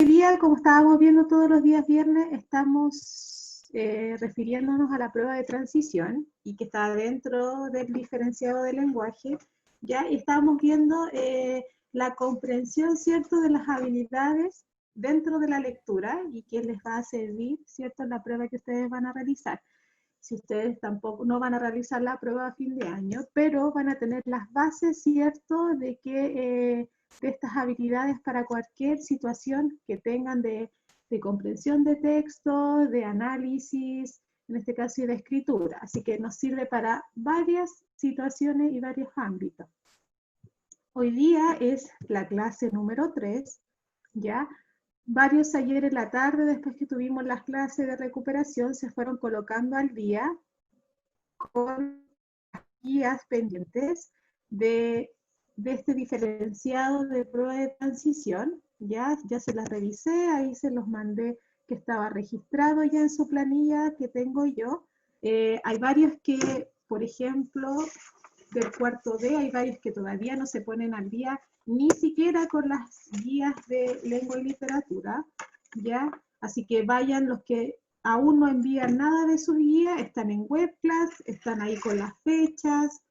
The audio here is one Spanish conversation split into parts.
Hoy día, como estábamos viendo todos los días viernes, estamos refiriéndonos a la prueba de transición y que está dentro del diferenciado del lenguaje, ¿ya? Y estamos viendo la comprensión, ¿cierto?, de las habilidades dentro de la lectura y que les va a servir, ¿cierto?, en la prueba que ustedes van a realizar. Si ustedes tampoco no van a realizar la prueba a fin de año, pero van a tener las bases, ¿cierto?, de que de estas habilidades para cualquier situación que tengan de comprensión de texto, de análisis, en este caso y de escritura. Así que nos sirve para varias situaciones y varios ámbitos. Hoy día es la clase número 3, ¿ya? Varios ayer en la tarde, después que tuvimos las clases de recuperación, se fueron colocando al día con guías pendientes de este diferenciado de prueba de transición. Ya se las revisé, ahí se los mandé que estaba registrado ya en su planilla que tengo yo. Hay varios que, por ejemplo, del cuarto D, hay varios que todavía no se ponen al día, ni siquiera con las guías de lengua y literatura, ¿ya? Así que vayan los que aún no envían nada de su guía, están en webclass, están ahí con las fechas.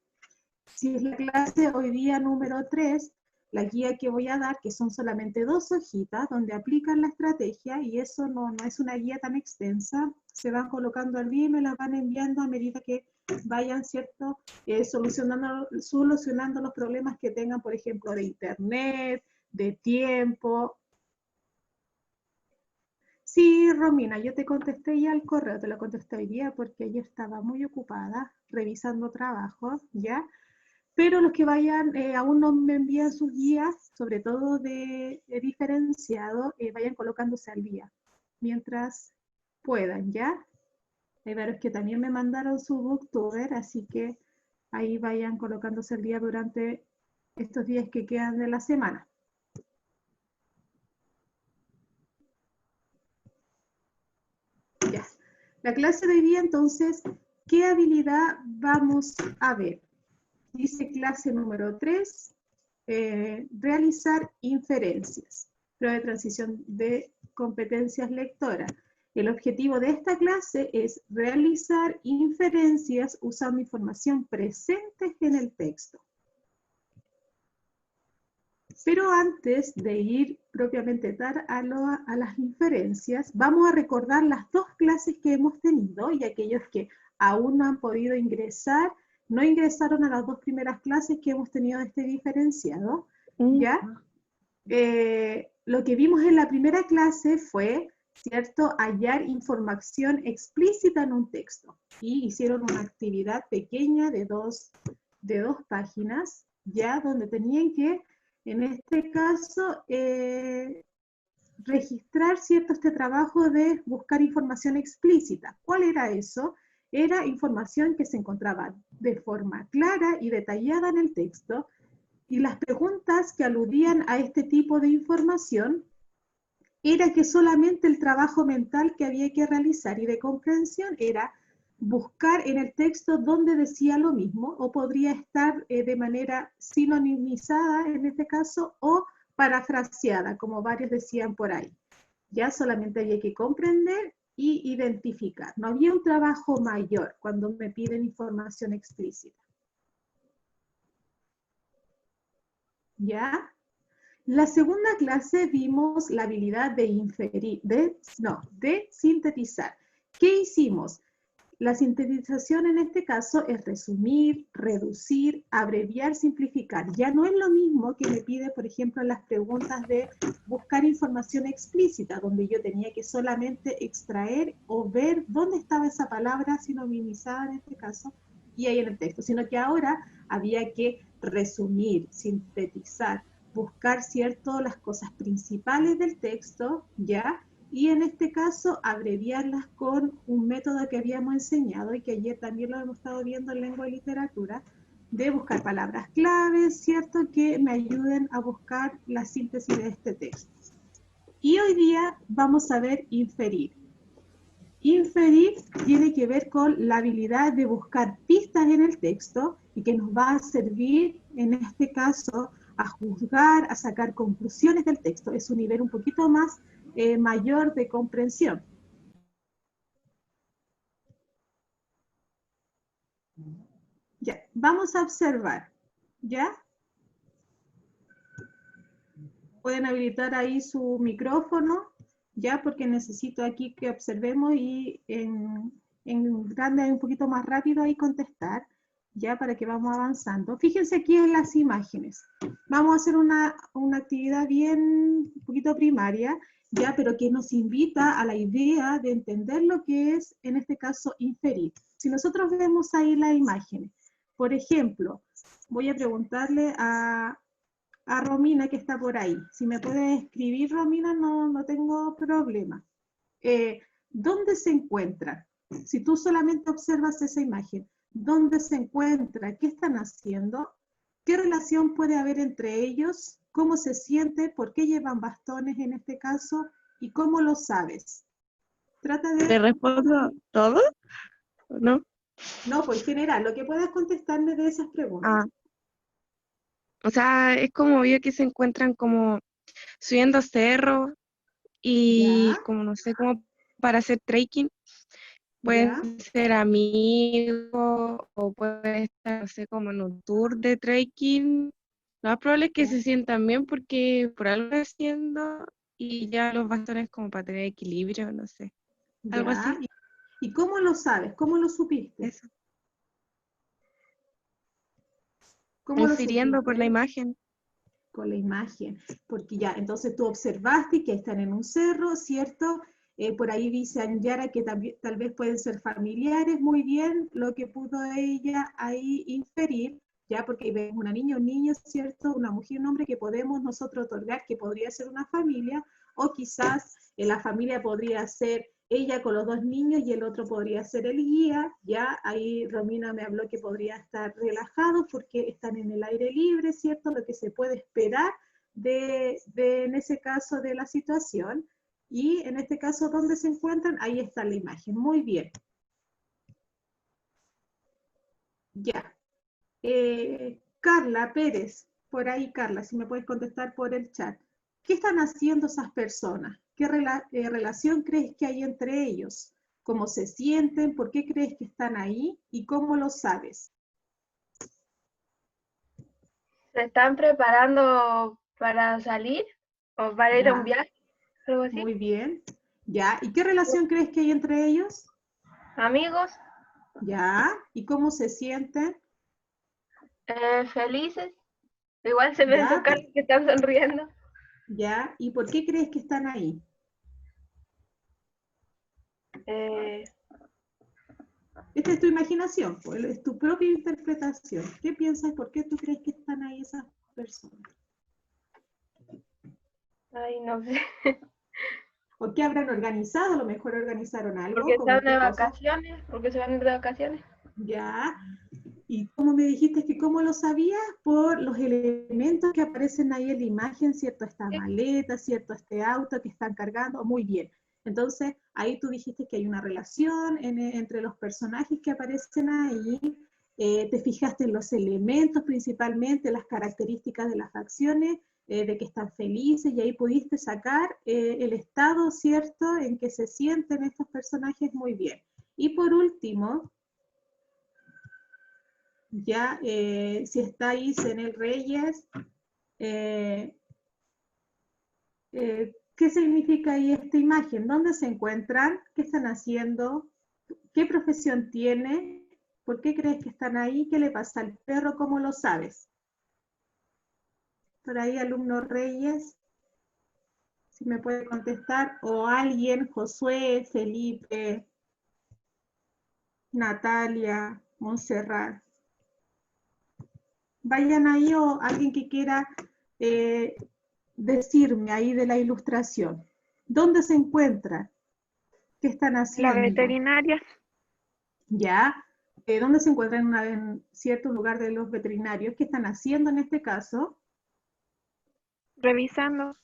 Si es la clase hoy día número 3, la guía que voy a dar, que son solamente 2 hojitas, donde aplican la estrategia, y eso no es una guía tan extensa, se van colocando al día y me las van enviando a medida que vayan, ¿cierto?, solucionando los problemas que tengan, por ejemplo, de internet, de tiempo. Sí, Romina, yo te contesté ya el correo, te lo contesté hoy día porque ayer estaba muy ocupada revisando trabajos, ¿ya? Pero los que vayan, aún no me envían sus guías, sobre todo de diferenciado, vayan colocándose al día, mientras puedan, ¿ya? Hay varios que también me mandaron su booktuber, así que ahí vayan colocándose al día durante estos días que quedan de la semana. Ya. La clase de hoy día, entonces, ¿qué habilidad vamos a ver? Dice clase número 3, realizar inferencias, prueba de transición de competencias lectoras. El objetivo de esta clase es realizar inferencias usando información presente en el texto. Pero antes de ir propiamente tal a las inferencias, vamos a recordar las 2 clases que hemos tenido y aquellos que aún no han podido ingresar, no ingresaron a las 2 primeras clases que hemos tenido de este diferenciado, ¿ya? Lo que vimos en la primera clase fue, ¿cierto?, hallar información explícita en un texto. Y hicieron una actividad pequeña de dos páginas, ¿ya?, donde tenían que, en este caso, registrar, ¿cierto?, este trabajo de buscar información explícita. ¿Cuál era eso? Era información que se encontraba de forma clara y detallada en el texto, y las preguntas que aludían a este tipo de información era que solamente el trabajo mental que había que realizar y de comprensión era buscar en el texto donde decía lo mismo, o podría estar de manera sinonimizada en este caso, o parafraseada, como varios decían por ahí. Ya solamente había que comprender y identificar. No había un trabajo mayor cuando me piden información explícita. ¿Ya? La segunda clase vimos la habilidad de inferir, de sintetizar. ¿Qué hicimos? La sintetización en este caso es resumir, reducir, abreviar, simplificar. Ya no es lo mismo que me pide, por ejemplo, en las preguntas de buscar información explícita, donde yo tenía que solamente extraer o ver dónde estaba esa palabra sinonimizada en este caso, y ahí en el texto, sino que ahora había que resumir, sintetizar, buscar, ¿cierto?, las cosas principales del texto, ¿ya?, y en este caso abreviarlas con un método que habíamos enseñado y que ayer también lo hemos estado viendo en lengua y literatura, de buscar palabras claves, ¿cierto?, que me ayuden a buscar la síntesis de este texto. Y hoy día vamos a ver inferir. Inferir tiene que ver con la habilidad de buscar pistas en el texto y que nos va a servir, en este caso, a juzgar, a sacar conclusiones del texto. Es un nivel un poquito más mayor de comprensión. Ya, vamos a observar, ¿ya? Pueden habilitar ahí su micrófono, ya, porque necesito aquí que observemos y en grande un poquito más rápido ahí contestar, ya, para que vamos avanzando. Fíjense aquí en las imágenes. Vamos a hacer una actividad bien, un poquito primaria, ya, pero que nos invita a la idea de entender lo que es, en este caso, inferir. Si nosotros vemos ahí las imágenes, por ejemplo, voy a preguntarle a Romina que está por ahí. Si me puede escribir, Romina, no tengo problema. ¿Dónde se encuentra? Si tú solamente observas esa imagen, ¿dónde se encuentra? ¿Qué están haciendo? ¿Qué relación puede haber entre ellos? ¿Cómo se siente? ¿Por qué llevan bastones en este caso? ¿Y cómo lo sabes? Trata ¿Te de... respondo todo? ¿No? No, pues en general, lo que puedas contestarme de esas preguntas. Ah, o sea, es como obvio que se encuentran como subiendo cerros y ¿Ya? como no sé, como para hacer trekking. ¿Ya? Pueden ser amigos o puede estar, no sé, como en un tour de trekking. Lo más probable es que ¿Ya? se sientan bien porque por algo están haciendo y ya los bastones como para tener equilibrio, no sé, algo ¿Ya? así. ¿Y cómo lo sabes? ¿Cómo lo supiste? Eso. ¿Cómo lo Infiriendo por la supiste? imagen. Con la imagen, porque ya, entonces tú observaste que están en un cerro, ¿cierto? Por ahí dice Anyara que también, tal vez pueden ser familiares, muy bien, lo que pudo ella ahí inferir, ya, porque ves una niña, un niño, ¿cierto? Una mujer, un hombre que podemos nosotros otorgar que podría ser una familia, o quizás la familia podría ser ella con los dos niños y el otro podría ser el guía, ya ahí Romina me habló que podría estar relajado porque están en el aire libre, ¿cierto? Lo que se puede esperar en ese caso de la situación. Y en este caso, ¿dónde se encuentran? Ahí está la imagen. Muy bien. Ya. Carla Pérez, por ahí Carla, si me puedes contestar por el chat. ¿Qué están haciendo esas personas? ¿Qué relación crees que hay entre ellos? ¿Cómo se sienten? ¿Por qué crees que están ahí? ¿Y cómo lo sabes? ¿Se están preparando para salir o para ir a un Ya, viaje? Algo así. muy bien. Ya, ¿y qué relación crees que hay entre ellos? Amigos, Ya, ¿y cómo se sienten? felices. Igual se ven sus Ya, caras que están sonriendo. ya, ¿y por qué crees que están ahí? Eh, Esta es tu imaginación, pues, es tu propia interpretación. ¿Qué piensas? ¿Por qué tú crees que están ahí esas personas? Ay, no sé. ¿O qué habrán organizado? A lo mejor organizaron algo, Porque como están de qué cosas. vacaciones, porque se van a ir de vacaciones. Ya. ¿Y cómo me dijiste que cómo lo sabías? Por los elementos que aparecen ahí en la imagen, ¿cierto? Esta Sí. maleta, ¿cierto? Este auto que están cargando. Muy bien. Entonces, ahí tú dijiste que hay una relación entre los personajes que aparecen ahí. Te fijaste en los elementos principalmente, las características de las acciones, de que están felices, y ahí pudiste sacar el estado, ¿cierto?, en que se sienten estos personajes. Muy bien. Y por último, ya, si está ahí Zenel Reyes, eh, ¿qué significa ahí esta imagen? ¿Dónde se encuentran? ¿Qué están haciendo? ¿Qué profesión tiene? ¿Por qué crees que están ahí? ¿Qué le pasa al perro? ¿Cómo lo sabes? Por ahí, alumno Reyes, si me puede contestar, o alguien, Josué, Felipe, Natalia, Montserrat. Vayan ahí, o alguien que quiera eh, decirme ahí de la ilustración. ¿Dónde se encuentra? ¿Qué están La haciendo? veterinaria, ¿Ya? ¿Dónde se encuentran en cierto lugar de los veterinarios? ¿Qué están haciendo en este caso? revisando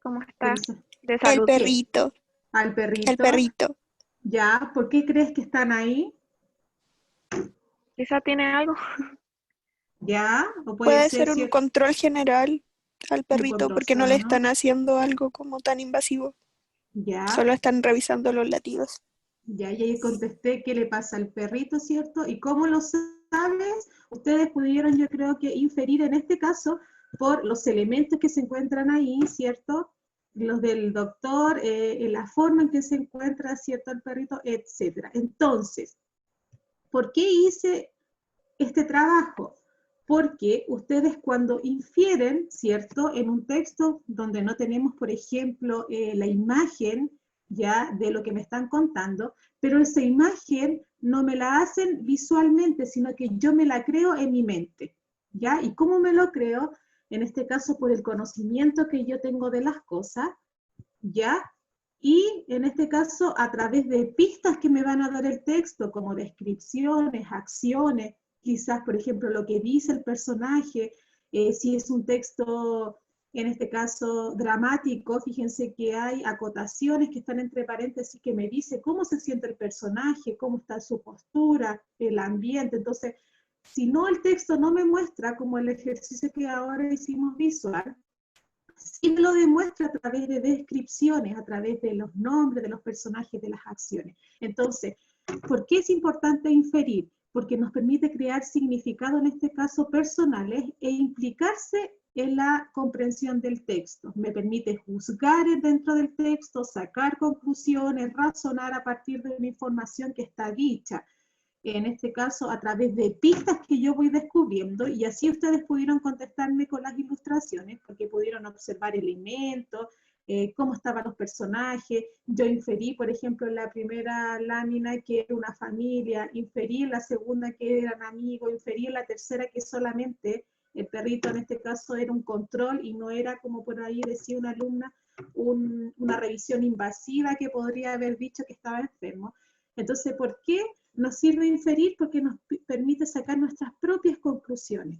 cómo está Revisa de El salud. ¿qué? perrito, Al el perrito. perrito. ¿Ya? ¿Por qué crees que están ahí? Quizá tiene algo. ¿Ya? ¿O puede Puede ser ser un cierto? control general al Un perrito control porque no le sano. están haciendo algo como tan invasivo. Ya, Solo están revisando los latidos. ya, y ahí contesté qué le pasa al perrito, ¿cierto? ¿Y cómo lo sabes? Ustedes pudieron, yo creo que inferir en este caso por los elementos que se encuentran ahí, ¿cierto? Los del doctor, en la forma en que se encuentra, ¿cierto? El perrito, etcétera. Entonces, ¿por qué hice este trabajo? Porque ustedes cuando infieren, ¿cierto? En un texto donde no tenemos, por ejemplo, la imagen ya de lo que me están contando, pero esa imagen no me la hacen visualmente, sino que yo me la creo en mi mente, ¿ya? ¿Y cómo me lo creo? En este caso, por el conocimiento que yo tengo de las cosas, ¿ya? Y en este caso, a través de pistas que me van a dar el texto, como descripciones, acciones, quizás, por ejemplo, lo que dice el personaje, si es un texto, en este caso, dramático, fíjense que hay acotaciones que están entre paréntesis que me dice cómo se siente el personaje, cómo está su postura, el ambiente. Entonces, si no, el texto no me muestra, como el ejercicio que ahora hicimos visual, sí me lo demuestra a través de descripciones, a través de los nombres de los personajes, de las acciones. Entonces, ¿por qué es importante inferir? Porque nos permite crear significado, en este caso personales, e implicarse en la comprensión del texto. Me permite juzgar dentro del texto, sacar conclusiones, razonar a partir de una información que está dicha, en este caso a través de pistas que yo voy descubriendo, y así ustedes pudieron contestarme con las ilustraciones, porque pudieron observar elementos, cómo estaban los personajes. Yo inferí, por ejemplo, en la primera lámina que era una familia, inferí en la segunda que eran amigos, inferí en la tercera que solamente el perrito en este caso era un control y no era, como por ahí decía una alumna, una revisión invasiva que podría haber dicho que estaba enfermo. Entonces, ¿por qué nos sirve inferir? Porque nos permite sacar nuestras propias conclusiones.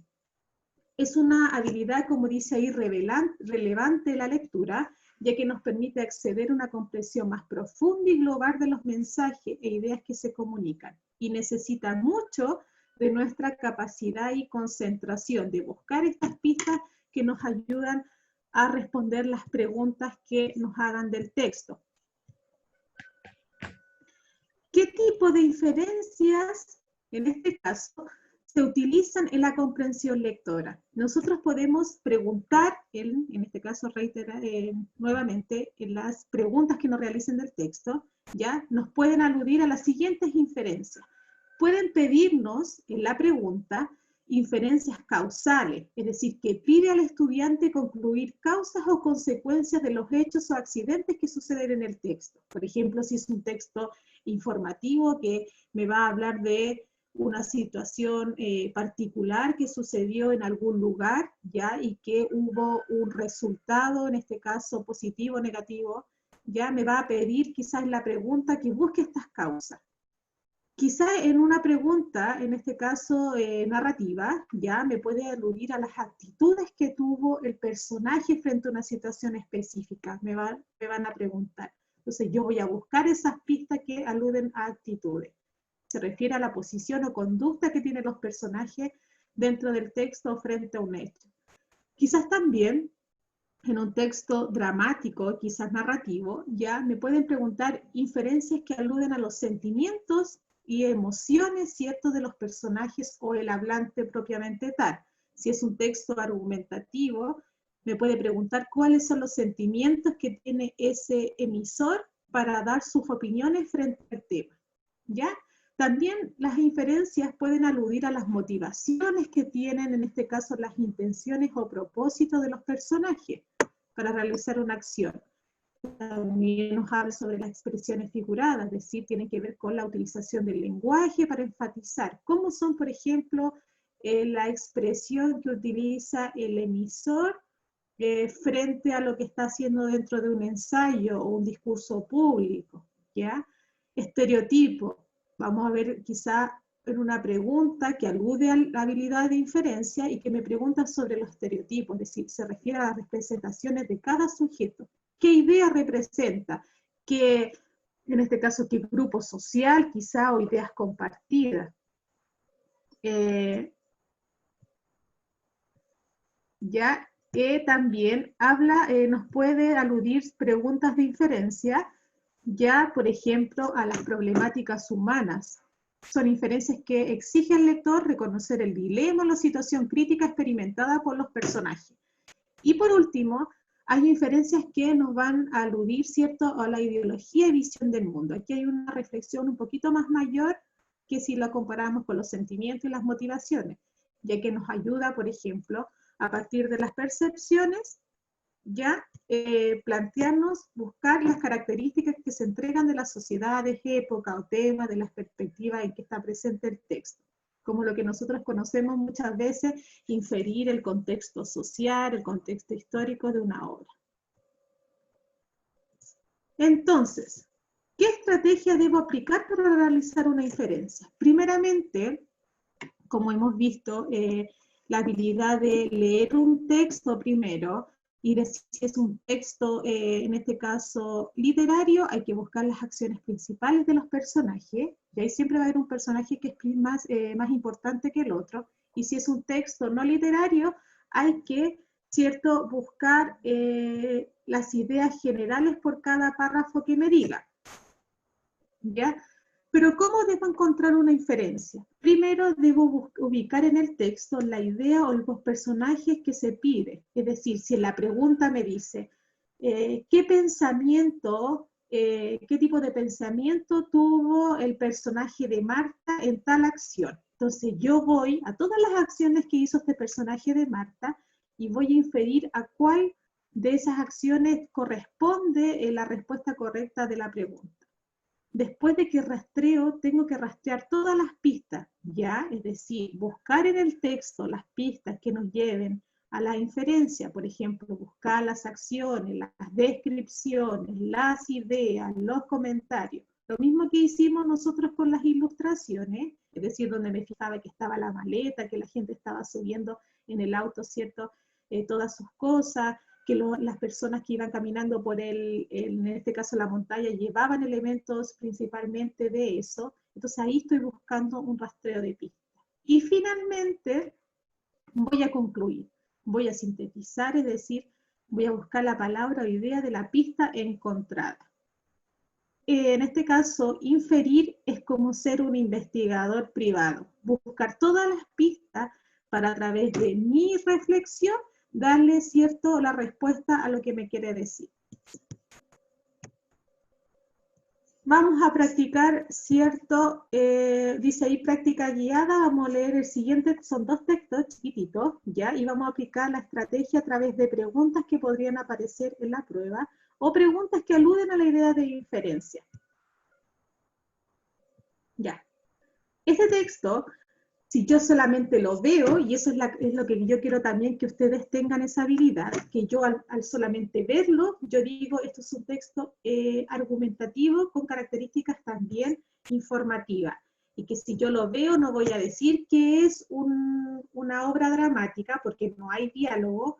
Es una habilidad, como dice ahí, relevante de la lectura, ya que nos permite acceder a una comprensión más profunda y global de los mensajes e ideas que se comunican. Y necesita mucho de nuestra capacidad y concentración, de buscar estas pistas que nos ayudan a responder las preguntas que nos hagan del texto. ¿Qué tipo de inferencias, en este caso, se utilizan en la comprensión lectora? Nosotros podemos preguntar, en este caso reiterar nuevamente, en las preguntas que nos realicen del texto, ¿ya? Nos pueden aludir a las siguientes inferencias. Pueden pedirnos en la pregunta inferencias causales, es decir, que pide al estudiante concluir causas o consecuencias de los hechos o accidentes que suceden en el texto. Por ejemplo, si es un texto informativo que me va a hablar de una situación particular que sucedió en algún lugar, ¿ya? Y que hubo un resultado, en este caso positivo o negativo, ya me va a pedir quizás en la pregunta que busque estas causas. Quizá en una pregunta, en este caso narrativa, ya me puede aludir a las actitudes que tuvo el personaje frente a una situación específica, me van a preguntar. Entonces yo voy a buscar esas pistas que aluden a actitudes. Se refiere a la posición o conducta que tienen los personajes dentro del texto frente a un hecho. Quizás también en un texto dramático, quizás narrativo, ya me pueden preguntar inferencias que aluden a los sentimientos y emociones, ¿cierto?, de los personajes o el hablante propiamente tal. Si es un texto argumentativo, me puede preguntar cuáles son los sentimientos que tiene ese emisor para dar sus opiniones frente al tema, ¿ya? También las inferencias pueden aludir a las motivaciones que tienen, en este caso, las intenciones o propósitos de los personajes para realizar una acción. También nos habla sobre las expresiones figuradas, es decir, tienen que ver con la utilización del lenguaje para enfatizar. ¿Cómo son, por ejemplo, la expresión que utiliza el emisor frente a lo que está haciendo dentro de un ensayo o un discurso público? ¿Ya? Estereotipo. Vamos a ver quizá en una pregunta que alude a la habilidad de inferencia y que me pregunta sobre los estereotipos, es decir, se refiere a las representaciones de cada sujeto. ¿Qué idea representa? ¿Qué, en este caso, qué grupo social quizá o ideas compartidas? Ya también habla, nos puede aludir preguntas de inferencia, ya, por ejemplo, a las problemáticas humanas. Son inferencias que exige al lector reconocer el dilema o la situación crítica experimentada por los personajes. Y por último, hay inferencias que nos van a aludir, ¿cierto?, a la ideología y visión del mundo. Aquí hay una reflexión un poquito más mayor que si la comparamos con los sentimientos y las motivaciones, ya que nos ayuda, por ejemplo, a partir de las percepciones, ya plantearnos, buscar las características que se entregan de las sociedades, época o tema, de las perspectivas en que está presente el texto, como lo que nosotros conocemos muchas veces, inferir el contexto social, el contexto histórico de una obra. Entonces, ¿qué estrategia debo aplicar para realizar una inferencia? Primeramente, como hemos visto, la habilidad de leer un texto primero, y decir si es un texto, en este caso literario, hay que buscar las acciones principales de los personajes, y ahí siempre va a haber un personaje que es más importante que el otro, y si es un texto no literario, hay que, ¿cierto?, buscar las ideas generales por cada párrafo que me diga, ¿ya? Pero ¿cómo debo encontrar una inferencia? Primero debo ubicar en el texto la idea o los personajes que se pide. Es decir, si la pregunta me dice, ¿qué pensamiento, qué tipo de pensamiento tuvo el personaje de Marta en tal acción? Entonces yo voy a todas las acciones que hizo este personaje de Marta y voy a inferir a cuál de esas acciones corresponde la respuesta correcta de la pregunta. Después de que rastreo, tengo que rastrear todas las pistas, ¿ya? Es decir, buscar en el texto las pistas que nos lleven a la inferencia, por ejemplo, buscar las acciones, las descripciones, las ideas, los comentarios. Lo mismo que hicimos nosotros con las ilustraciones, es decir, donde me fijaba que estaba la maleta, que la gente estaba subiendo en el auto, ¿cierto? Todas sus cosas, que las personas que iban caminando por en este caso la montaña, llevaban elementos principalmente de eso. Entonces ahí estoy buscando un rastreo de pistas. Y finalmente voy a concluir, voy a sintetizar, es decir, voy a buscar la palabra o idea de la pista encontrada. En este caso, inferir es como ser un investigador privado, buscar todas las pistas para a través de mi reflexión darle, ¿cierto?, la respuesta a lo que me quiere decir. Vamos a practicar, ¿cierto? Dice ahí práctica guiada, vamos a leer el siguiente, son 2 textos chiquititos, ¿ya? Y vamos a aplicar la estrategia a través de preguntas que podrían aparecer en la prueba, o preguntas que aluden a la idea de inferencia. Ya. Este texto, si yo solamente lo veo, y eso es lo que yo quiero también que ustedes tengan esa habilidad, que yo al solamente verlo, yo digo, esto es un texto argumentativo con características también informativas. Y que si yo lo veo no voy a decir que es una obra dramática porque no hay diálogo,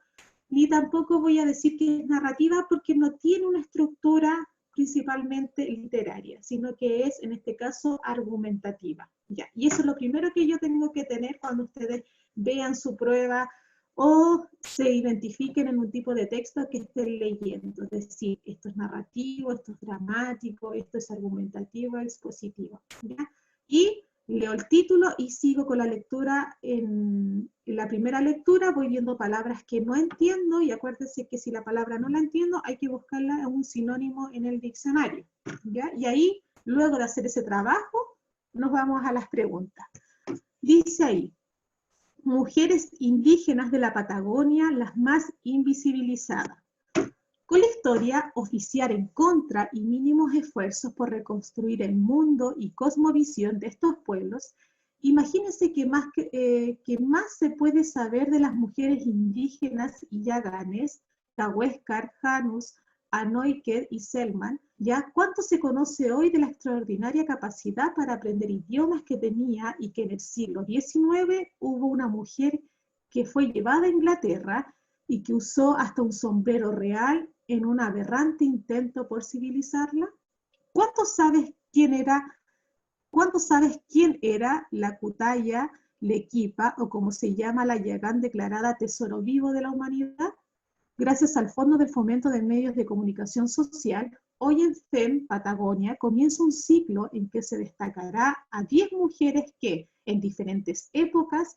ni tampoco voy a decir que es narrativa porque no tiene una estructura principalmente literaria, sino que es, en este caso, argumentativa. Ya. Y eso es lo primero que yo tengo que tener cuando ustedes vean su prueba o se identifiquen en un tipo de texto que estén leyendo. Es decir, esto es narrativo, esto es dramático, esto es argumentativo, expositivo. ¿Ya? Y leo el título y sigo con la lectura. En la primera lectura voy viendo palabras que no entiendo, y acuérdense que si la palabra no la entiendo, hay que buscarla en un sinónimo en el diccionario, ¿ya? Y ahí, luego de hacer ese trabajo, nos vamos a las preguntas. Dice ahí, mujeres indígenas de la Patagonia, las más invisibilizadas. Con la historia oficiar en contra y mínimos esfuerzos por reconstruir el mundo y cosmovisión de estos pueblos, imagínense que más se puede saber de las mujeres indígenas y yaganes, Cahuéscar, Janus, Anoiker y Selman, ya cuánto se conoce hoy de la extraordinaria capacidad para aprender idiomas que tenía y que en el siglo XIX hubo una mujer que fue llevada a Inglaterra y que usó hasta un sombrero real en un aberrante intento por civilizarla. ¿Cuánto sabes quién era la Cutaya Lequipa, o como se llama la Yagán declarada tesoro vivo de la humanidad? Gracias al Fondo del Fomento de Medios de Comunicación Social, hoy en FEM Patagonia comienza un ciclo en que se destacará a 10 mujeres que, en diferentes épocas,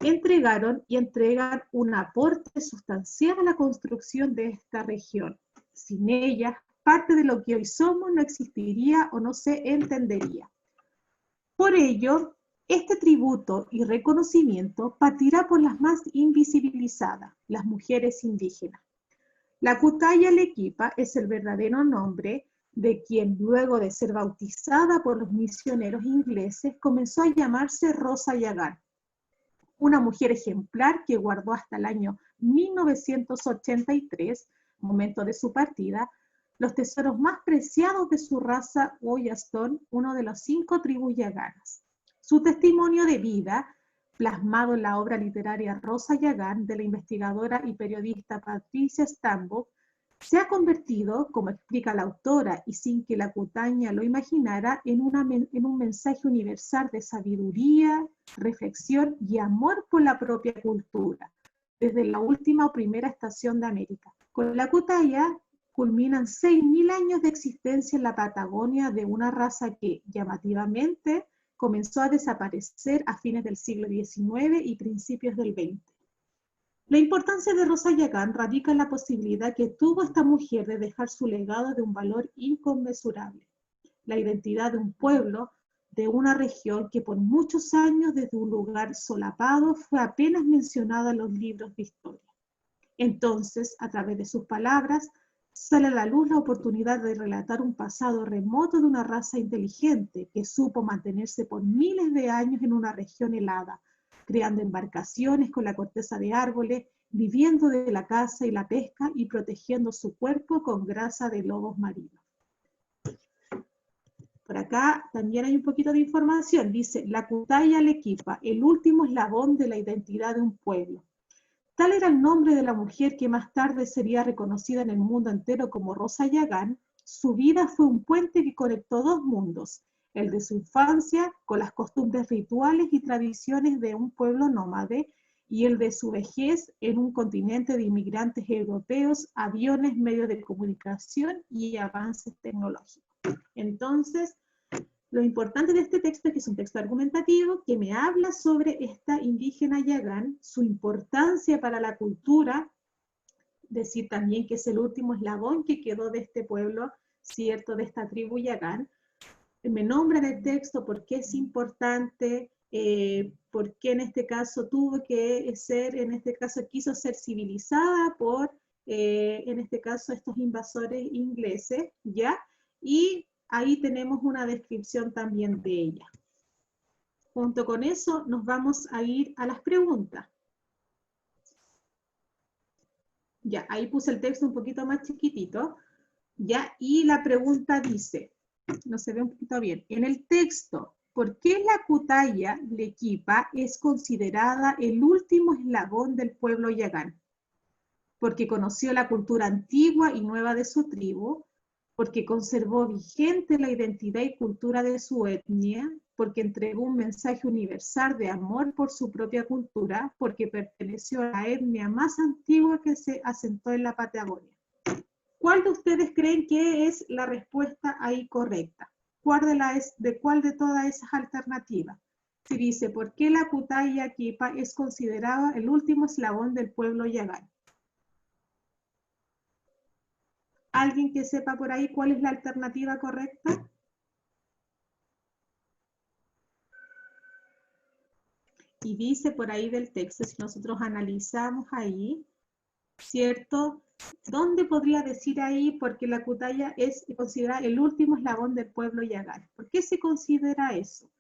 entregaron y entregan un aporte sustancial a la construcción de esta región. Sin ellas, parte de lo que hoy somos no existiría o no se entendería. Por ello, este tributo y reconocimiento partirá por las más invisibilizadas, las mujeres indígenas. La Kutaya Lequipa es el verdadero nombre de quien, luego de ser bautizada por los misioneros ingleses, comenzó a llamarse Rosa Yagán, una mujer ejemplar que guardó hasta el año 1983, momento de su partida, los tesoros más preciados de su raza Oyaston, uno de los 5 tribus yaganas. Su testimonio de vida, plasmado en la obra literaria Rosa Yagán de la investigadora y periodista Patricia Stambuk, se ha convertido, como explica la autora, y sin que la Kutaña lo imaginara, en un mensaje universal de sabiduría, reflexión y amor por la propia cultura, desde la última o primera estación de América. Con la Kutaya culminan 6.000 años de existencia en la Patagonia de una raza que, llamativamente, comenzó a desaparecer a fines del siglo XIX y principios del XX. La importancia de Rosa Yagán radica en la posibilidad que tuvo esta mujer de dejar su legado de un valor inconmensurable, la identidad de un pueblo, de una región que por muchos años desde un lugar solapado fue apenas mencionada en los libros de historia. Entonces, a través de sus palabras, sale a la luz la oportunidad de relatar un pasado remoto de una raza inteligente que supo mantenerse por miles de años en una región helada, creando embarcaciones con la corteza de árboles, viviendo de la caza y la pesca y protegiendo su cuerpo con grasa de lobos marinos. Por acá también hay un poquito de información. Dice, la Kutaya Lequipa, el último eslabón de la identidad de un pueblo. Tal era el nombre de la mujer que más tarde sería reconocida en el mundo entero como Rosa Yagán. Su vida fue un puente que conectó 2 mundos, el de su infancia con las costumbres rituales y tradiciones de un pueblo nómade y el de su vejez en un continente de inmigrantes europeos, aviones, medios de comunicación y avances tecnológicos. Entonces, lo importante de este texto es que es un texto argumentativo que me habla sobre esta indígena Yagán, su importancia para la cultura, decir también que es el último eslabón que quedó de este pueblo, ¿cierto?, de esta tribu Yagán. Me nombra en el texto por qué es importante, por qué en este caso tuvo que ser, en este caso quiso ser civilizada por, en este caso, estos invasores ingleses, ¿ya? Y ahí tenemos una descripción también de ella. Junto con eso nos vamos a ir a las preguntas. Ya, ahí puse el texto un poquito más chiquitito, ya, y la pregunta dice, no se ve un poquito bien, en el texto, ¿por qué la Kutaya Lequipa es considerada el último eslabón del pueblo Yagán? Porque conoció la cultura antigua y nueva de su tribu, porque conservó vigente la identidad y cultura de su etnia, porque entregó un mensaje universal de amor por su propia cultura, porque perteneció a la etnia más antigua que se asentó en la Patagonia. ¿Cuál de ustedes creen que es la respuesta ahí correcta? ¿Cuál de todas esas alternativas? Si dice, ¿por qué la Kutaya Lequipa es considerada el último eslabón del pueblo Yagán? ¿Alguien que sepa por ahí cuál es la alternativa correcta? Y dice por ahí del texto, si nosotros analizamos ahí, ¿cierto? ¿Dónde podría decir ahí? Porque la Kutaya es considerada el último eslabón del pueblo Yagán. ¿Por qué se considera eso?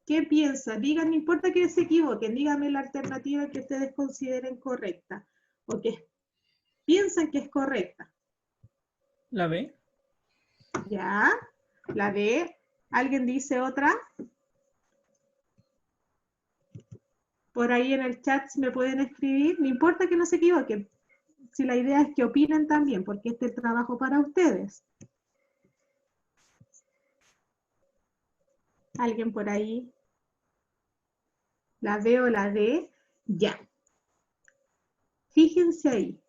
¿Qué piensan? Digan, no importa que se equivoquen, díganme la alternativa que ustedes consideren correcta, o que piensan que es correcta. ¿La B? ¿Ya? ¿La B? ¿Alguien dice otra? Por ahí en el chat me pueden escribir, no importa que no se equivoquen, si la idea es que opinen también, porque este es el trabajo para ustedes. ¿Alguien por ahí? ¿La B o la D? Ya. Fíjense ahí,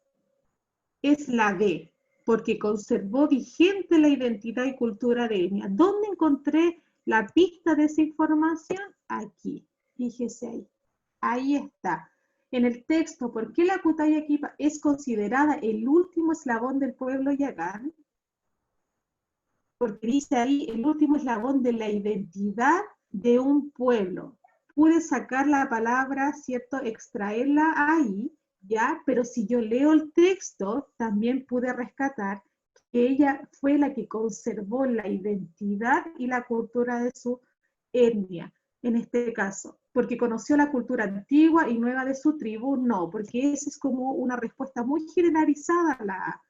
es la D, porque conservó vigente la identidad y cultura de etnia. ¿Dónde encontré la pista de esa información? Aquí, fíjese ahí. Ahí está. En el texto, ¿por qué la Kutaya Kipa es considerada el último eslabón del pueblo yagán? Porque dice ahí el último eslabón de la identidad de un pueblo. Pude sacar la palabra, ¿cierto? Extraerla ahí, ¿ya? Pero si yo leo el texto, también pude rescatar que ella fue la que conservó la identidad y la cultura de su etnia, en este caso. Porque conoció la cultura antigua y nueva de su tribu, no, porque esa es como una respuesta muy generalizada a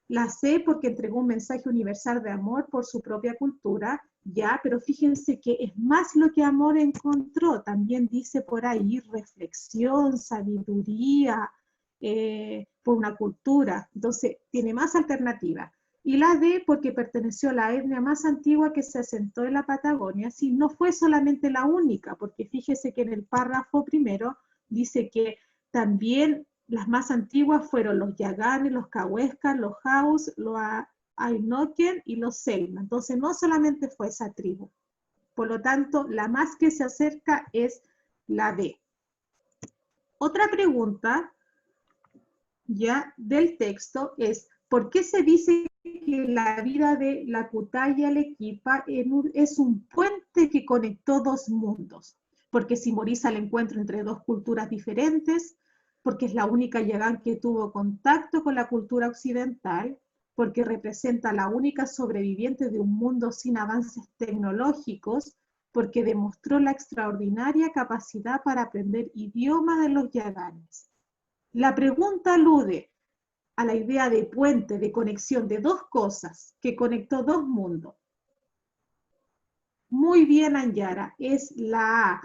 la C porque entregó un mensaje universal de amor por su propia cultura, ya, pero fíjense que es más lo que amor encontró, también dice por ahí reflexión, sabiduría, por una cultura, entonces tiene más alternativas. Y la D porque perteneció a la etnia más antigua que se asentó en la Patagonia, sí, no fue solamente la única, porque fíjese que en el párrafo primero dice que también las más antiguas fueron los Yaganes, los Cahuescas, los Haus, los Ainoken y los Selma. Entonces no solamente fue esa tribu. Por lo tanto, la más que se acerca es la D. Otra pregunta ya del texto es, ¿por qué se dice que la vida de la Kutaya Arequipa es un puente que conectó dos mundos? Porque simboliza el encuentro entre dos culturas diferentes, porque es la única yagán que tuvo contacto con la cultura occidental, porque representa la única sobreviviente de un mundo sin avances tecnológicos, porque demostró la extraordinaria capacidad para aprender idiomas de los yaganes. La pregunta alude a la idea de puente, de conexión de dos cosas, que conectó dos mundos. Muy bien, Anyara, es la A,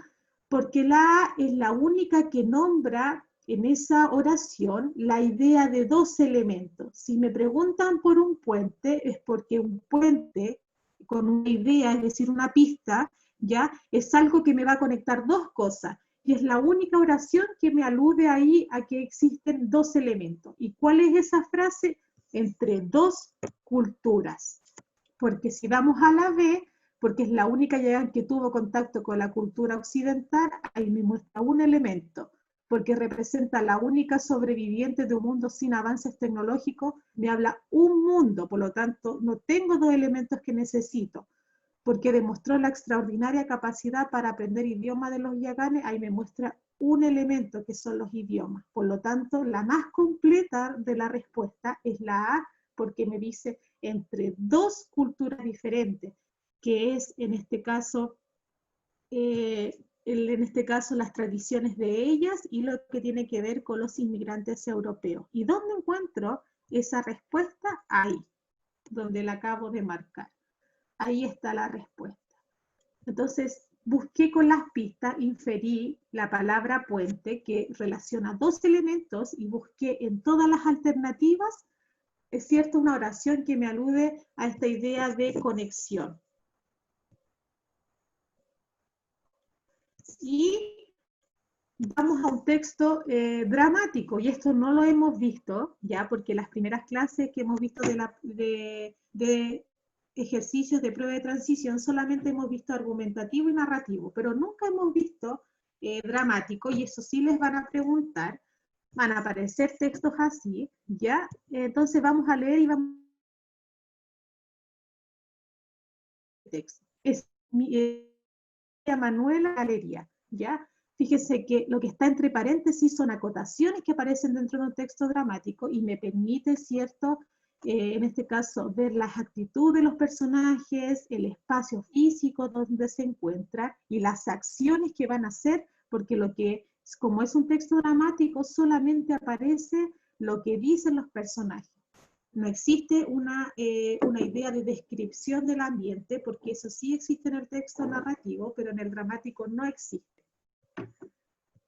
porque la A es la única que nombra en esa oración la idea de dos elementos. Si me preguntan por un puente, es porque un puente con una idea, es decir, una pista, ya es algo que me va a conectar dos cosas. Y es la única oración que me alude ahí a que existen dos elementos. ¿Y cuál es esa frase? Entre dos culturas. Porque si vamos a la B, porque es la única yagán que tuvo contacto con la cultura occidental, ahí me muestra un elemento, porque representa la única sobreviviente de un mundo sin avances tecnológicos, me habla un mundo, por lo tanto no tengo dos elementos que necesito, porque demostró la extraordinaria capacidad para aprender idiomas de los yaganes, ahí me muestra un elemento que son los idiomas, por lo tanto la más completa de la respuesta es la A, porque me dice entre dos culturas diferentes, que es en este caso las tradiciones de ellas y lo que tiene que ver con los inmigrantes europeos. ¿Y dónde encuentro esa respuesta? Ahí, donde la acabo de marcar. Ahí está la respuesta. Entonces, busqué con las pistas, inferí la palabra puente que relaciona dos elementos y busqué en todas las alternativas, es cierto, una oración que me alude a esta idea de conexión. Y vamos a un texto dramático, y esto no lo hemos visto, ya, porque las primeras clases que hemos visto de ejercicios de prueba de transición solamente hemos visto argumentativo y narrativo, pero nunca hemos visto dramático, y eso sí les van a preguntar, van a aparecer textos así, ya, entonces vamos a leer y vamos a texto. Es Manuela Galería, ¿ya? Fíjese que lo que está entre paréntesis son acotaciones que aparecen dentro de un texto dramático y me permite, ¿cierto?, en este caso, ver las actitudes de los personajes, el espacio físico donde se encuentra y las acciones que van a hacer, porque como es un texto dramático, solamente aparece lo que dicen los personajes. No existe una idea de descripción del ambiente, porque eso sí existe en el texto narrativo, pero en el dramático no existe.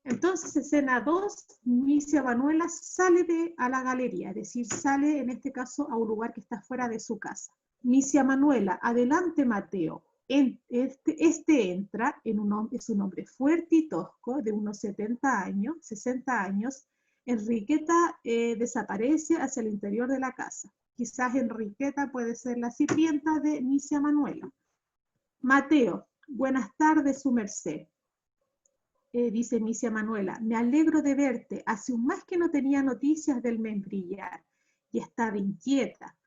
Entonces, escena 2, Misia Manuela sale a la galería, es decir, sale en este caso a un lugar que está fuera de su casa. Misia Manuela, adelante Mateo. Este entra, es un hombre fuerte y tosco, de unos 60 años, Enriqueta desaparece hacia el interior de la casa. Quizás Enriqueta puede ser la sirvienta de Misia Manuela. Mateo, buenas tardes, su merced. Dice Misia Manuela, me alegro de verte. Hace un mes que no tenía noticias del membrillar y estaba inquieta.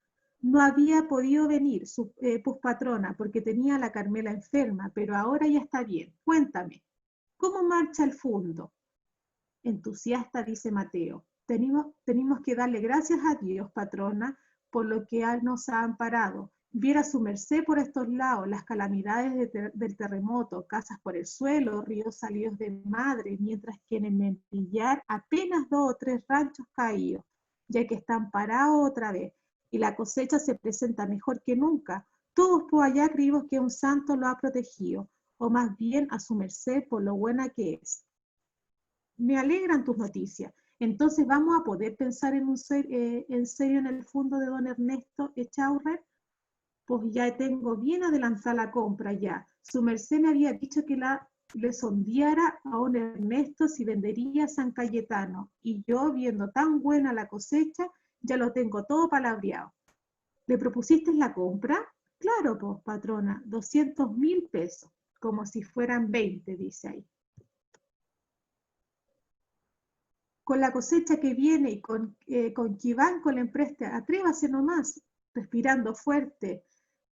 No había podido venir, pues patrona, porque tenía a la Carmela enferma, pero ahora ya está bien. Cuéntame, ¿cómo marcha el fundo? Entusiasta, dice Mateo. Tenemos que darle gracias a Dios, patrona, por lo que nos ha amparado. Viera su merced por estos lados, las calamidades del terremoto, casas por el suelo, ríos salidos de madre, mientras que en el Membrillar apenas 2 o 3 ranchos caídos, ya que están parados otra vez, y la cosecha se presenta mejor que nunca. Todos por allá creímos que un santo lo ha protegido, o más bien a su merced por lo buena que es. Me alegran tus noticias. Entonces, ¿vamos a poder pensar en serio en el fondo de don Ernesto Echaurrer? Pues ya tengo bien adelantada la compra ya. Su merced me había dicho que le sondeara a don Ernesto si vendería San Cayetano. Y yo, viendo tan buena la cosecha, ya lo tengo todo palabreado. ¿Le propusiste la compra? Claro, pues, patrona, 200.000 pesos, como si fueran 20, dice ahí. Con la cosecha que viene y con que banco le empreste, atrévase nomás, respirando fuerte.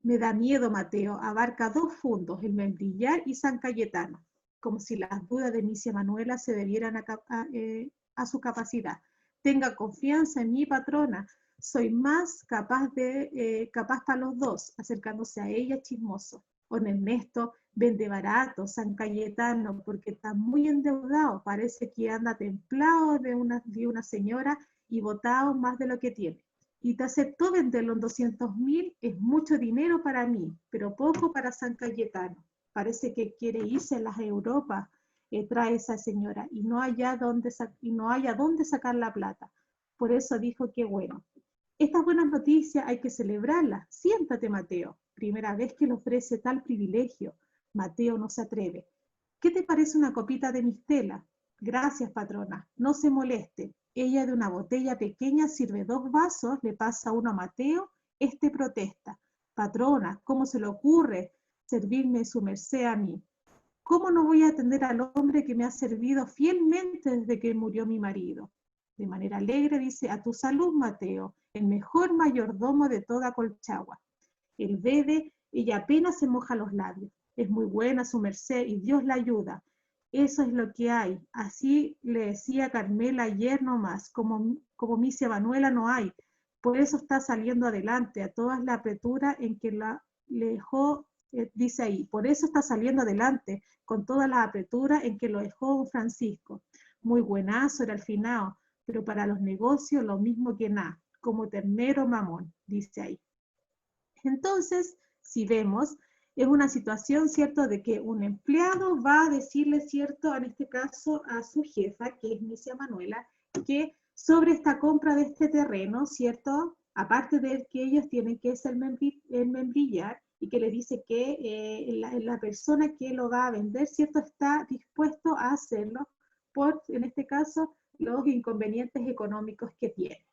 Me da miedo, Mateo, abarca 2 fundos, el Membrillar y San Cayetano, como si las dudas de Misia Manuela se debieran a su capacidad. Tenga confianza en mi patrona, soy más capaz para los dos, acercándose a ella chismoso. Don Ernesto vende barato, San Cayetano, porque está muy endeudado, parece que anda templado de una señora y botado más de lo que tiene. Y te aceptó venderlo en 200.000, es mucho dinero para mí, pero poco para San Cayetano. Parece que quiere irse a las Europas, trae esa señora, y no haya dónde sacar la plata. Por eso dijo que bueno. Estas buenas noticias hay que celebrarlas. Siéntate, Mateo. Primera vez que le ofrece tal privilegio. Mateo no se atreve. ¿Qué te parece una copita de mistela? Gracias, patrona. No se moleste. Ella de una botella pequeña sirve 2 vasos, le pasa uno a Mateo. Este protesta. Patrona, ¿cómo se le ocurre servirme su merced a mí? ¿Cómo no voy a atender al hombre que me ha servido fielmente desde que murió mi marido? De manera alegre dice, a tu salud, Mateo, el mejor mayordomo de toda Colchagua. Él bebe, ella apenas se moja los labios. Es muy buena su merced y Dios la ayuda. Eso es lo que hay. Así le decía Carmela ayer nomás, como Misia Manuela no hay. Por eso está saliendo adelante a todas la apretura en que le dejó, dice ahí, por eso está saliendo adelante con toda la apretura en que lo dejó don Francisco. Muy buenazo era el finado, pero para los negocios lo mismo que nada, como ternero mamón, dice ahí. Entonces, si vemos, es una situación, ¿cierto?, de que un empleado va a decirle, ¿cierto?, en este caso a su jefa, que es Misia Manuela, que sobre esta compra de este terreno, ¿cierto?, aparte de que ellos tienen que ser el membrillar, y que le dice que la persona que lo va a vender, ¿cierto?, está dispuesto a hacerlo por, en este caso, los inconvenientes económicos que tiene.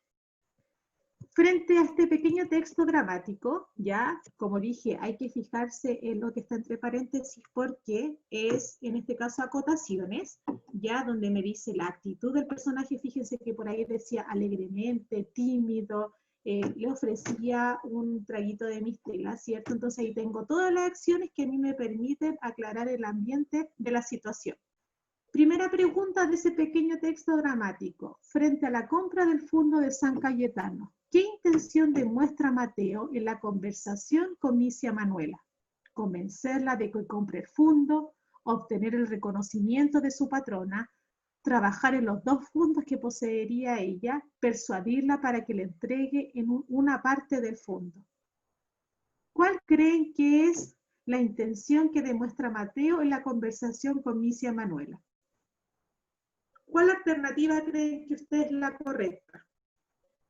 Frente a este pequeño texto dramático, ya, como dije, hay que fijarse en lo que está entre paréntesis porque es, en este caso, acotaciones, ya donde me dice la actitud del personaje, fíjense que por ahí decía alegremente, tímido, le ofrecía un traguito de mistela, ¿cierto? Entonces ahí tengo todas las acciones que a mí me permiten aclarar el ambiente de la situación. Primera pregunta de ese pequeño texto dramático. Frente a la compra del fondo de San Cayetano, ¿qué intención demuestra Mateo en la conversación con Misia Manuela? Convencerla de que compre el fondo, obtener el reconocimiento de su patrona, trabajar en los 2 fondos que poseería ella, persuadirla para que le entregue una parte del fondo. ¿Cuál creen que es la intención que demuestra Mateo en la conversación con Misia Manuela? ¿Cuál alternativa creen que usted es la correcta?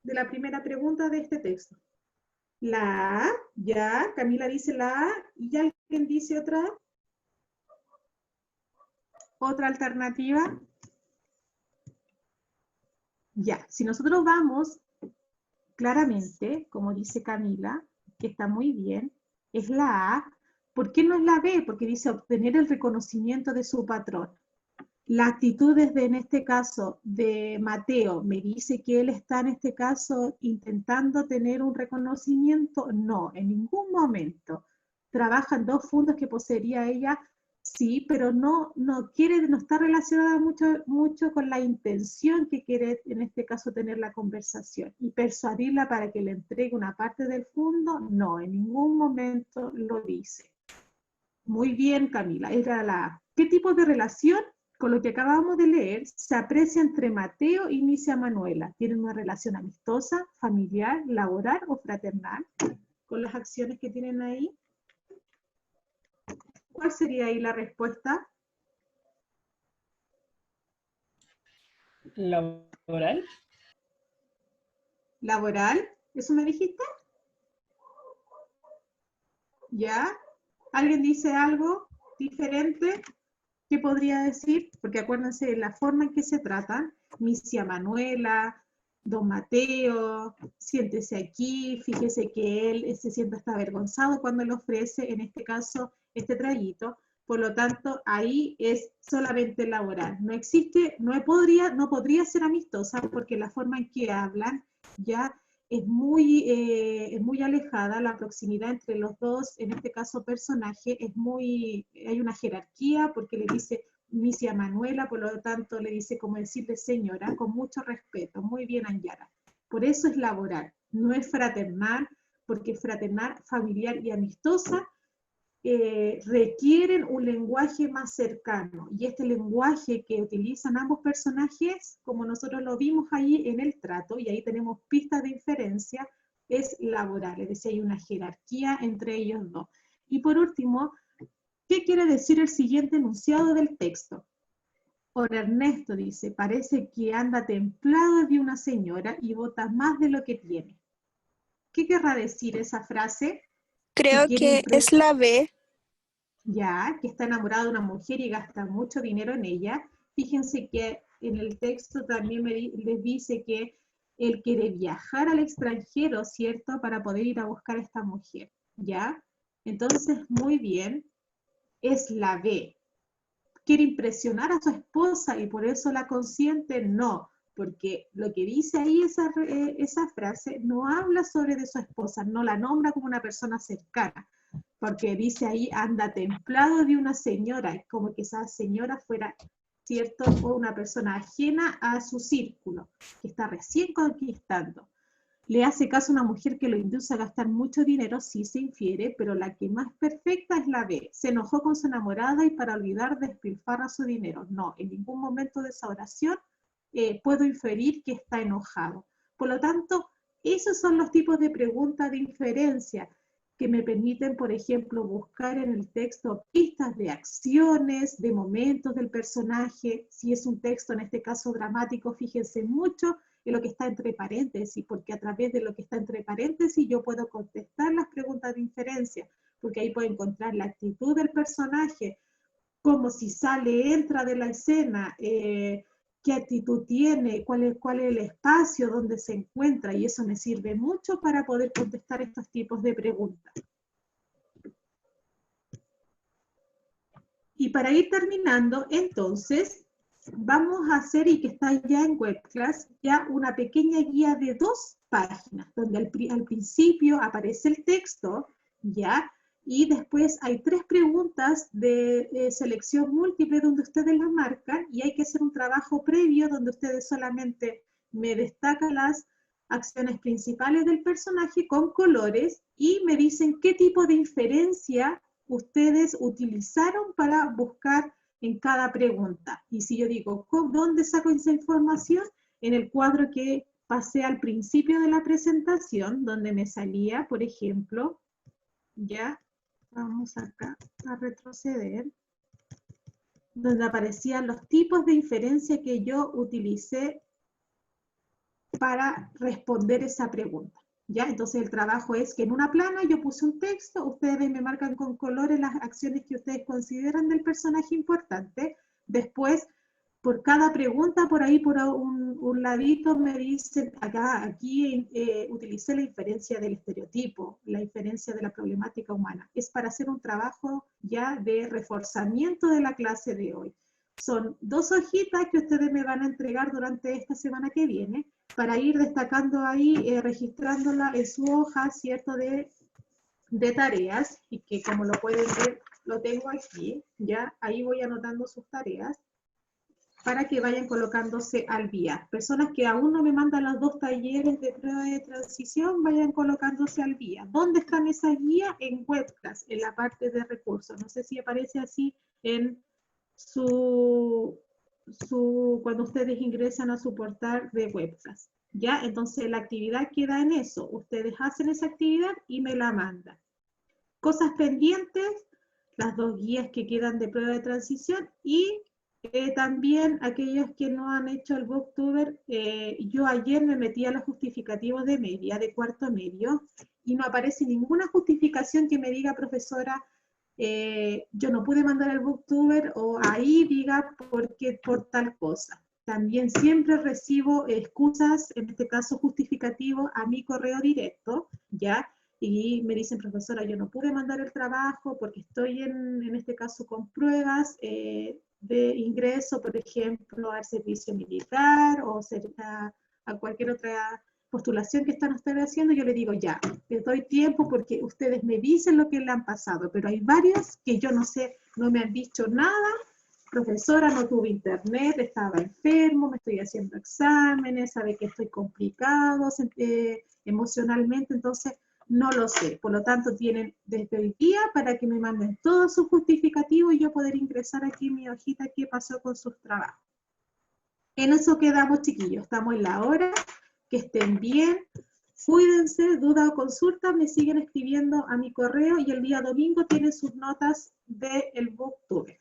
De la primera pregunta de este texto. La A, ya, Camila dice la A, ¿y alguien dice otra? ¿Otra alternativa? Ya, si nosotros vamos claramente, como dice Camila, que está muy bien, es la A. ¿Por qué no es la B? Porque dice obtener el reconocimiento de su patrón. La actitud desde, en este caso, de Mateo, ¿me dice que él está en este caso intentando tener un reconocimiento? No, en ningún momento. Trabajan dos fundos que poseería ella, sí, pero no quiere, no está relacionada mucho con la intención que quiere, en este caso, tener la conversación. Y persuadirla para que le entregue una parte del fondo, no, en ningún momento lo dice. Muy bien, Camila, era la A. ¿Qué tipo de relación? Con lo que acabamos de leer, se aprecia entre Mateo y Misia Manuela. ¿Tienen una relación amistosa, familiar, laboral o fraternal? Con las acciones que tienen ahí. ¿Cuál sería ahí la respuesta? Laboral. ¿Laboral? ¿Eso me dijiste? ¿Ya? ¿Alguien dice algo diferente? ¿Qué podría decir? Porque acuérdense de la forma en que se tratan. Misia Manuela, Don Mateo, siéntese aquí, fíjese que él se siente hasta avergonzado cuando le ofrece, en este caso, este traguito. Por lo tanto, ahí es solamente laboral. No existe, no podría ser amistosa porque la forma en que hablan ya es muy alejada, la proximidad entre los dos, en este caso personaje, hay una jerarquía porque le dice Misia Manuela, por lo tanto le dice como decirle señora, con mucho respeto, muy bien Anyara. Por eso es laboral, no es fraternal, porque fraternal, familiar y amistosa requieren un lenguaje más cercano, y este lenguaje que utilizan ambos personajes, como nosotros lo vimos ahí en el trato, y ahí tenemos pistas de inferencia, es laboral, es decir, hay una jerarquía entre ellos dos. Y por último, ¿qué quiere decir el siguiente enunciado del texto? Por Ernesto dice, parece que anda templado de una señora y bota más de lo que tiene. ¿Qué querrá decir esa frase? Creo que es la B. Ya, que está enamorado de una mujer y gasta mucho dinero en ella. Fíjense que en el texto también les dice que él quiere viajar al extranjero, ¿cierto? Para poder ir a buscar a esta mujer, ¿ya? Entonces, muy bien, es la B. ¿Quiere impresionar a su esposa y por eso la consiente? No, porque lo que dice ahí esa frase no habla sobre de su esposa, no la nombra como una persona cercana, porque dice ahí anda templado de una señora, como que esa señora fuera, ¿cierto?, o una persona ajena a su círculo, que está recién conquistando. Le hace caso a una mujer que lo induce a gastar mucho dinero, sí se infiere, pero la que más perfecta es la B. Se enojó con su enamorada y para olvidar despilfarra su dinero. No, en ningún momento de esa oración puedo inferir que está enojado. Por lo tanto, esos son los tipos de preguntas de inferencia que me permiten, por ejemplo, buscar en el texto pistas de acciones, de momentos del personaje. Si es un texto, en este caso dramático, fíjense mucho en lo que está entre paréntesis, porque a través de lo que está entre paréntesis yo puedo contestar las preguntas de inferencia, porque ahí puedo encontrar la actitud del personaje, como si sale, entra de la escena, qué actitud tiene, cuál es el espacio donde se encuentra, y eso me sirve mucho para poder contestar estos tipos de preguntas. Y para ir terminando, entonces, vamos a hacer, y que está ya en WebClass, ya una pequeña guía de 2 páginas, donde al principio aparece el texto, ya, y después hay 3 preguntas de selección múltiple donde ustedes las marcan, y hay que hacer un trabajo previo donde ustedes solamente me destacan las acciones principales del personaje con colores, y me dicen qué tipo de inferencia ustedes utilizaron para buscar en cada pregunta. Y si yo digo, ¿dónde saco esa información? En el cuadro que pasé al principio de la presentación, donde me salía, por ejemplo, ya, vamos acá a retroceder, donde aparecían los tipos de inferencia que yo utilicé para responder esa pregunta. ¿Ya? Entonces el trabajo es que en una plana yo puse un texto, ustedes me marcan con colores las acciones que ustedes consideran del personaje importante, después por cada pregunta, por ahí, por un ladito, me dicen, aquí utilicé la inferencia del estereotipo, la inferencia de la problemática humana. Es para hacer un trabajo ya de reforzamiento de la clase de hoy. Son 2 hojitas que ustedes me van a entregar durante esta semana que viene, para ir destacando ahí, registrándola en su hoja, ¿cierto?, de tareas, y que como lo pueden ver, lo tengo aquí, ya, ahí voy anotando sus tareas, para que vayan colocándose al día. Personas que aún no me mandan los 2 talleres de prueba de transición, vayan colocándose al día. ¿Dónde están esas guías? En Webclass, en la parte de recursos. No sé si aparece así en cuando ustedes ingresan a su portal de Webclass. ¿Ya? Entonces la actividad queda en eso. Ustedes hacen esa actividad y me la mandan. Cosas pendientes, las 2 guías que quedan de prueba de transición, y también aquellos que no han hecho el Booktuber, yo ayer me metí a los justificativos de media, de cuarto medio, y no aparece ninguna justificación que me diga, profesora, yo no pude mandar el Booktuber, o ahí diga por tal cosa. También siempre recibo excusas, en este caso justificativo, a mi correo directo, ¿ya? Y me dicen, profesora, yo no pude mandar el trabajo porque estoy en este caso con pruebas de ingreso, por ejemplo, al servicio militar o a cualquier otra postulación que están ustedes haciendo. Yo le digo, ya, les doy tiempo porque ustedes me dicen lo que le han pasado, pero hay varias que yo no sé, no me han dicho nada. Profesora, no tuve internet, estaba enfermo, me estoy haciendo exámenes, sabe que estoy complicado emocionalmente, entonces no lo sé. Por lo tanto, tienen desde hoy día para que me manden todo su justificativo y yo poder ingresar aquí en mi hojita qué pasó con sus trabajos. En eso quedamos, chiquillos. Estamos en la hora. Que estén bien. Cuídense. Duda o consulta, me siguen escribiendo a mi correo, y el día domingo tienen sus notas del Booktuber.